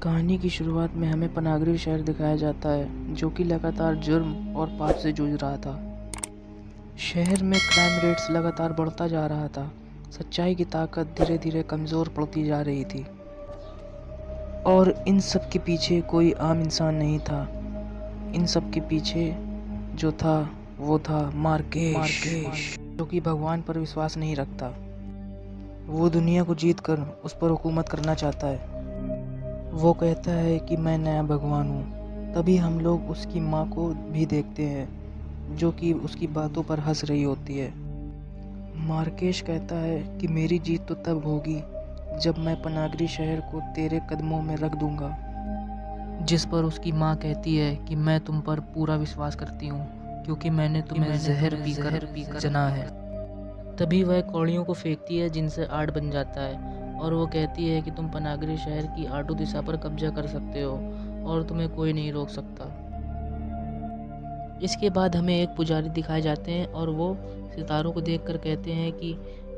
कहानी की शुरुआत में हमें पनागरी शहर दिखाया जाता है जो कि लगातार जुर्म और पाप से जूझ रहा था। शहर में क्राइम रेट्स लगातार बढ़ता जा रहा था। सच्चाई की ताकत धीरे धीरे कमज़ोर पड़ती जा रही थी और इन सब के पीछे कोई आम इंसान नहीं था। इन सब के पीछे जो था वो था मार्केश, जो कि भगवान पर विश्वास नहीं रखता। वो दुनिया को जीत कर उस पर हुकूमत करना चाहता है। वो कहता है कि मैं नया भगवान हूँ। तभी हम लोग उसकी माँ को भी देखते हैं जो कि उसकी बातों पर हंस रही होती है। मार्केश कहता है कि मेरी जीत तो तब होगी जब मैं पनागरी शहर को तेरे कदमों में रख दूंगा। जिस पर उसकी माँ कहती है कि मैं तुम पर पूरा विश्वास करती हूँ क्योंकि मैंने तुम्हें जहर पीकर जना है। तभी वह कौड़ियों को फेंकती है जिनसे आड़ बन जाता है और वो कहती है कि तुम पनागरी शहर की आटो दिशा पर कब्जा कर सकते हो और तुम्हें कोई नहीं रोक सकता। इसके बाद हमें एक पुजारी दिखाए जाते हैं और वो सितारों को देखकर कहते हैं कि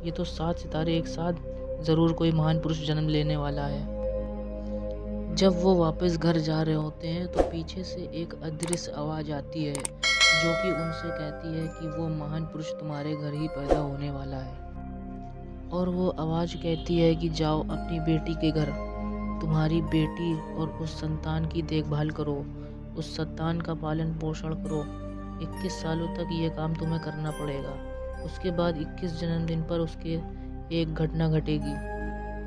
ये तो 7 सितारे एक साथ, ज़रूर कोई महान पुरुष जन्म लेने वाला है। जब वो वापस घर जा रहे होते हैं तो पीछे से एक अदृश्य आवाज़ आती है जो कि उनसे कहती है कि वो महान पुरुष तुम्हारे घर ही पैदा होने वाला है। और वो आवाज़ कहती है कि जाओ अपनी बेटी के घर, तुम्हारी बेटी और उस संतान की देखभाल करो, उस संतान का पालन पोषण करो। 21 सालों तक ये काम तुम्हें करना पड़ेगा। उसके बाद 21 जन्मदिन पर उसके एक घटना घटेगी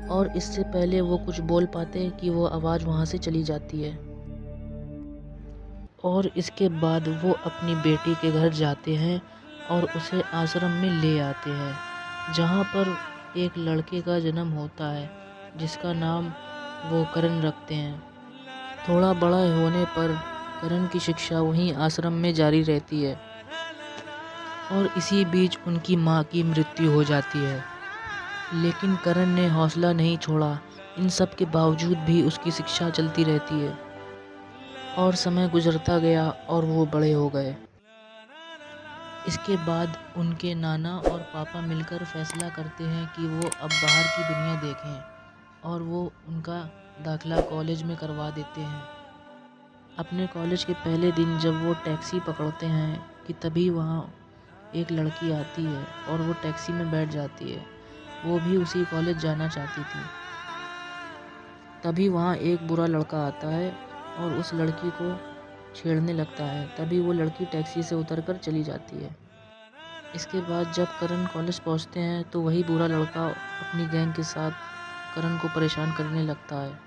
और इससे पहले वो कुछ बोल पाते कि वो आवाज़ वहाँ से चली जाती है। और इसके बाद वो अपनी बेटी के घर जाते हैं और उसे आश्रम में ले आते हैं जहाँ पर एक लड़के का जन्म होता है जिसका नाम वो करण रखते हैं। थोड़ा बड़ा होने पर करण की शिक्षा वहीं आश्रम में जारी रहती है और इसी बीच उनकी माँ की मृत्यु हो जाती है। लेकिन करण ने हौसला नहीं छोड़ा। इन सब के बावजूद भी उसकी शिक्षा चलती रहती है और समय गुजरता गया और वो बड़े हो गए। इसके बाद उनके नाना और पापा मिलकर फैसला करते हैं कि वो अब बाहर की दुनिया देखें और वो उनका दाखिला कॉलेज में करवा देते हैं। अपने कॉलेज के पहले दिन जब वो टैक्सी पकड़ते हैं कि तभी वहाँ एक लड़की आती है और वो टैक्सी में बैठ जाती है। वो भी उसी कॉलेज जाना चाहती थी। तभी वहाँ एक बुरा लड़का आता है और उस लड़की को छेड़ने लगता है। तभी वो लड़की टैक्सी से उतरकर चली जाती है। इसके बाद जब करण कॉलेज पहुँचते हैं तो वही बुरा लड़का अपनी गैंग के साथ करण को परेशान करने लगता है।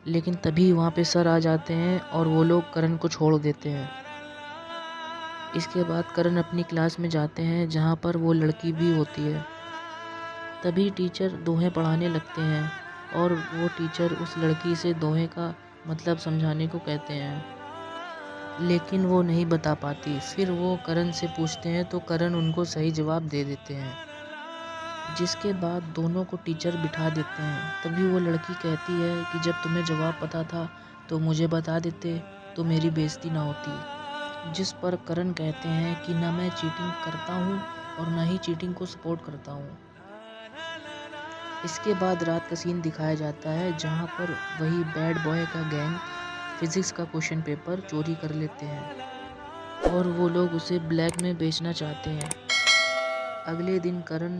लेकिन तभी वहाँ पे सर आ जाते हैं और वो लोग करण को छोड़ देते हैं। इसके बाद करण अपनी क्लास में जाते हैं जहाँ पर वो लड़की भी होती है। तभी टीचर दोहे पढ़ाने लगते हैं और वो टीचर उस लड़की से दोहे का मतलब समझाने को कहते हैं लेकिन वो नहीं बता पाती। फिर वो करण से पूछते हैं तो करण उनको सही जवाब दे देते हैं, जिसके बाद दोनों को टीचर बिठा देते हैं। तभी वो लड़की कहती है कि जब तुम्हें जवाब पता था तो मुझे बता देते तो मेरी बेइज्जती ना होती। जिस पर करण कहते हैं कि ना मैं चीटिंग करता हूँ और ना ही चीटिंग को सपोर्ट करता हूँ। इसके बाद रात का सीन दिखाया जाता है जहाँ पर वही बैड बॉय का गैंग फिजिक्स का क्वेश्चन पेपर चोरी कर लेते हैं और वो लोग उसे ब्लैक में बेचना चाहते हैं। अगले दिन करण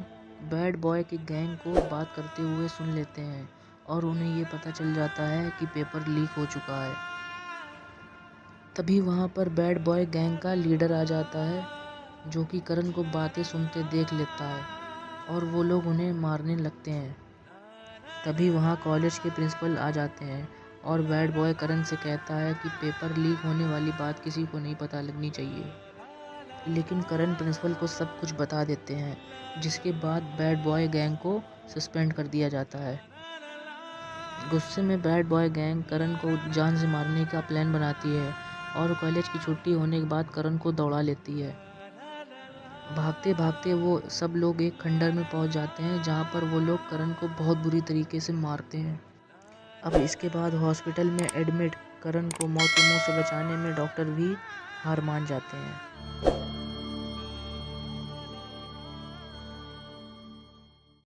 बैड बॉय के गैंग को बात करते हुए सुन लेते हैं और उन्हें ये पता चल जाता है कि पेपर लीक हो चुका है। तभी वहाँ पर बैड बॉय गैंग का लीडर आ जाता है जो कि करण को बातें सुनते देख लेता है और वो लोग उन्हें मारने लगते हैं। तभी वहाँ कॉलेज के प्रिंसिपल आ जाते हैं और बैड बॉय करण से कहता है कि पेपर लीक होने वाली बात किसी को नहीं पता लगनी चाहिए। लेकिन करण प्रिंसिपल को सब कुछ बता देते हैं, जिसके बाद बैड बॉय गैंग को सस्पेंड कर दिया जाता है। गुस्से में बैड बॉय गैंग करण को जान से मारने का प्लान बनाती है और कॉलेज की छुट्टी होने के बाद करण को दौड़ा लेती है। भागते भागते वो सब लोग एक खंडर में पहुंच जाते हैं जहां पर वो लोग करण को बहुत बुरी तरीके से मारते हैं। अब इसके बाद हॉस्पिटल में एडमिट करण को मौत के मुंह से बचाने में डॉक्टर भी हार मान जाते हैं।